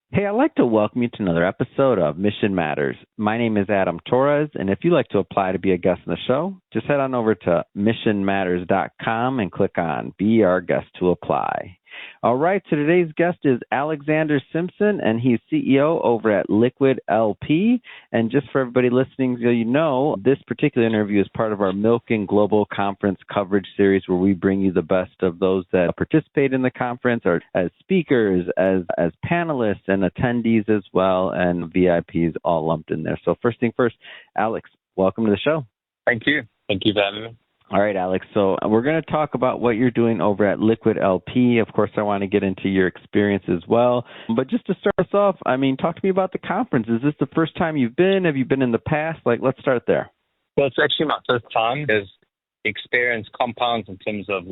Hey, I'd like to welcome you to another episode of Mission Matters. My name is Adam Torres, and if you'd like to apply to be a guest on the show, just head on over to missionmatters.com and click on Be Our Guest to apply. All right, so today's guest is Alexander Simpson, and he's CEO over at Liquidity. And just for everybody listening, so you know, this particular interview is part of our Milken Global Conference coverage series where we bring you the best of those that participate in the conference or as speakers, as panelists and attendees as well, and VIPs all lumped in there. So first thing first, Alex, welcome to the show. Thank you. Thank you for having me. All right, Alex. So we're going to talk about what you're doing over at Liquidity. Of course, I want to get into your experience as well. But just to start us off, talk to me about the conference. Is this the first time you've been? Have you been in the past? Let's start there. Well, it's actually my first time because the experience compounds in terms of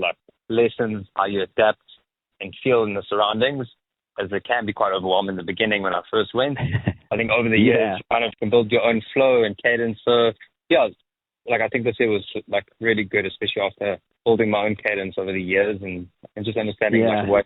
lessons, how you adapt and feel in the surroundings, as it can be quite overwhelming in the beginning when I first went. I think over the years, you kind of can build your own flow and cadence. So, yeah, I think this year was really good, especially after building my own cadence over the years and just understanding what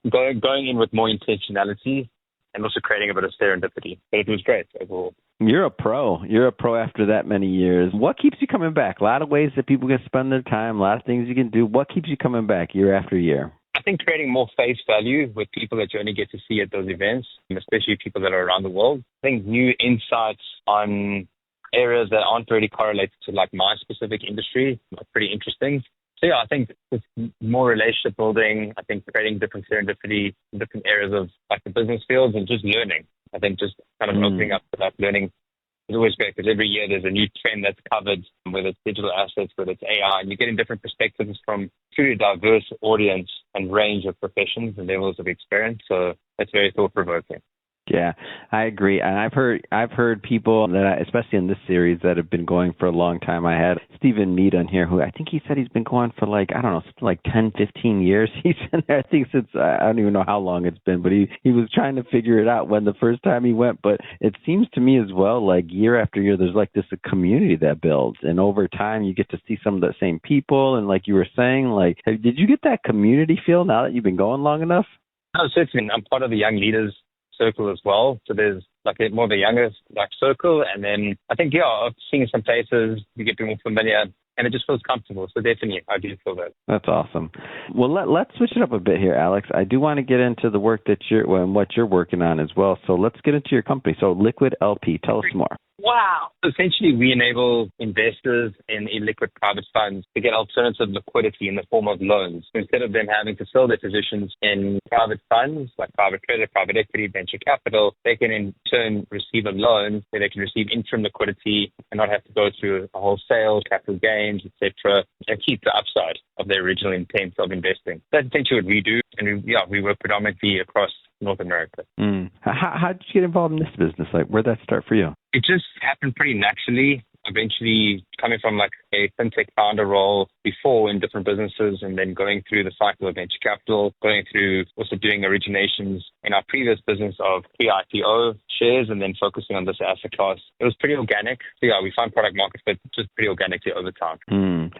going in with more intentionality and also creating a bit of serendipity. But it was great overall. You're a pro. You're a pro after that many years. What keeps you coming back? A lot of ways that people can spend their time, a lot of things you can do. What keeps you coming back year after year? I think creating more face value with people that you only get to see at those events, especially people that are around the world. I think new insights on areas that aren't really correlated to my specific industry are pretty interesting. So yeah, I think it's more relationship building. I think creating different serendipity in different areas of the business fields and just learning. I think just kind of opening up to that learning is always great because every year there's a new trend that's covered, whether it's digital assets, whether it's AI, and you're getting different perspectives from truly diverse audience and range of professions and levels of experience. So that's very thought-provoking. Yeah, I agree. And I've heard people that, especially in this series, that have been going for a long time. I had Stephen Mead on here, who I think he said he's been going for 10, 15 years. He's been there, I think, since I don't even know how long it's been, but he was trying to figure it out when the first time he went. But it seems to me as well, year after year, there's a community that builds. And over time, you get to see some of the same people. And like you were saying, did you get that community feel now that you've been going long enough? Oh, certainly. I'm part of the Young Leaders circle as well. So there's more of a younger circle. And then I think, seeing some places, you get more familiar and it just feels comfortable. So definitely, I do feel that. That's awesome. Well, let's switch it up a bit here, Alex. I do want to get into the work that what you're working on as well. So let's get into your company. So Liquidity, tell us more. Wow. Essentially, we enable investors in illiquid private funds to get alternative liquidity in the form of loans. Instead of them having to sell their positions in private funds, like private credit, private equity, venture capital, they can in turn receive a loan where they can receive interim liquidity and not have to go through a whole sale, capital gains, etc., and keep the upside of their original intent of investing. That's essentially what we do. And we work predominantly across North America. How did you get involved in this business? Where'd that start for you? It just happened pretty naturally. Eventually coming from a fintech founder role before in different businesses and then going through the cycle of venture capital, going through also doing originations in our previous business of pre-IPO shares and then focusing on this asset class. It was pretty organic. So we found product market fit just pretty organically over time.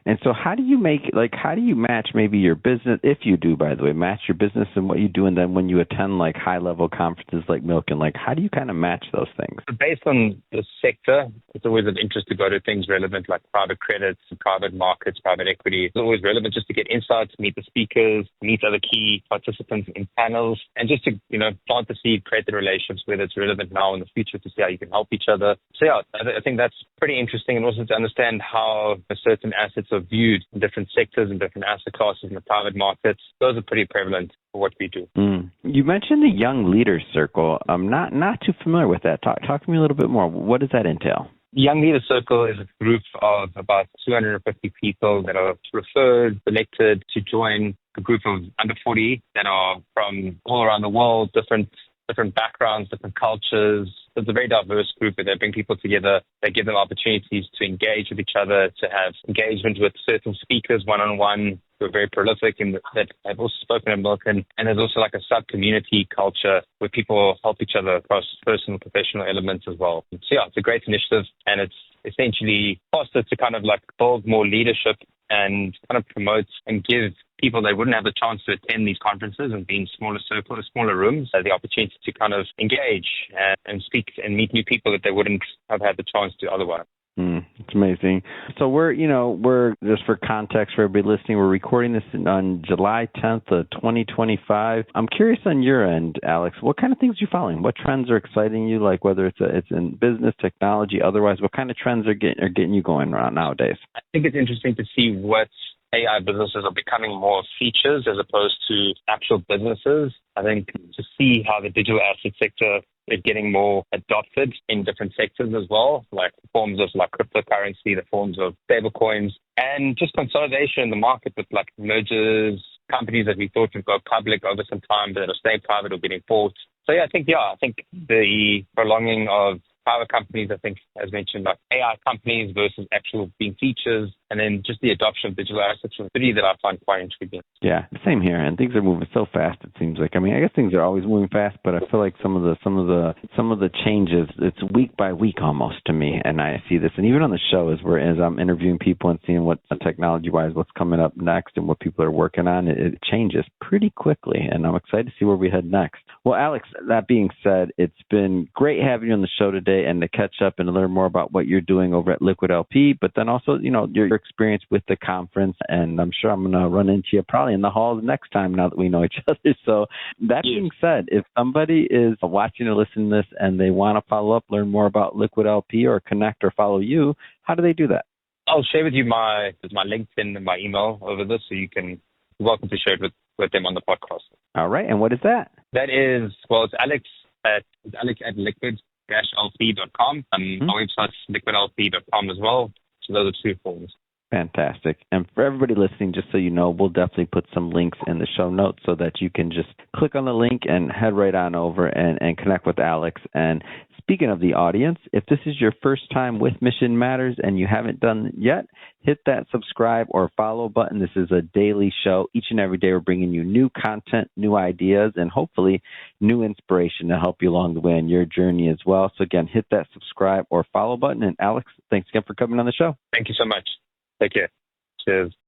And so how do you how do you match maybe your business, if you do, by the way, match your business and what you do, and then when you attend high-level conferences like Milken, how do you kind of match those things? Based on the sector, it's always of interest to go to things relevant like private credits, private markets, private equity. It's always relevant just to get insights, meet the speakers, meet other key participants in panels, and just to, plant the seed, create the relationships, whether it's relevant now or in the future, to see how you can help each other. So I think that's pretty interesting, and also to understand how certain assets are viewed in different sectors and different asset classes in the private markets. Those are pretty prevalent for what we do. You mentioned the Young Leaders Circle. I'm not too familiar with that. Talk to me a little bit more. What does that entail? Young Leaders Circle is a group of about 250 people that are referred, selected to join a group of under 40 that are from all around the world, different backgrounds, different cultures. It's a very diverse group where they bring people together. They give them opportunities to engage with each other, to have engagement with certain speakers one-on-one who are very prolific and that have also spoken at Milken. And there's also a sub-community culture where people help each other across personal, professional elements as well. So it's a great initiative, and it's essentially fostered to kind of build more leadership and kind of promote and give people that wouldn't have the chance to attend these conferences and be in smaller circles, smaller rooms, the opportunity to kind of engage and speak and meet new people that they wouldn't have had the chance to otherwise. It's amazing. So we're just for context for everybody listening, we're recording this on July 10th of 2025. I'm curious on your end, Alex, what kind of things are you following? What trends are exciting you? Like whether it's in business, technology, otherwise, what kind of trends are getting you going around nowadays? I think it's interesting to see what AI businesses are becoming more features as opposed to actual businesses. I think to see how the digital asset sector is getting more adopted in different sectors as well, like forms of like cryptocurrency, the forms of stable coins, and just consolidation in the market with like mergers, companies that we thought would go public over some time that are staying private or getting bought. So I think the prolonging of power companies, I think, as mentioned, like AI companies versus actual being features, and then just the adoption of digital assets from the city that I find quite intriguing. Yeah, same here. And things are moving so fast. It seems like. I mean, I guess things are always moving fast, but I feel like some of the changes, it's week by week almost to me. And I see this, and even on the show, as I'm interviewing people and seeing what technology-wise, what's coming up next, and what people are working on, it changes pretty quickly. And I'm excited to see where we head next. Well, Alex, that being said, it's been great having you on the show today and to catch up and to learn more about what you're doing over at Liquid LP, but then also, your experience with the conference. And I'm sure I'm going to run into you probably in the halls next time now that we know each other. So that being said, if somebody is watching or listening to this and they want to follow up, learn more about Liquid LP or connect or follow you, how do they do that? I'll share with you my LinkedIn and my email over this, so you're welcome to share it with them on the podcast. All right. And what is that? That is, it's Alex at liquid-lp.com. Our website's liquidlp.com as well. So those are two forms. Fantastic. And for everybody listening, just so you know, we'll definitely put some links in the show notes so that you can just click on the link and head right on over and connect with Alex. And speaking of the audience, if this is your first time with Mission Matters and you haven't done it yet, hit that subscribe or follow button. This is a daily show. Each and every day we're bringing you new content, new ideas, and hopefully new inspiration to help you along the way on your journey as well. So again, hit that subscribe or follow button. And Alex, thanks again for coming on the show. Thank you so much. Take care. Cheers.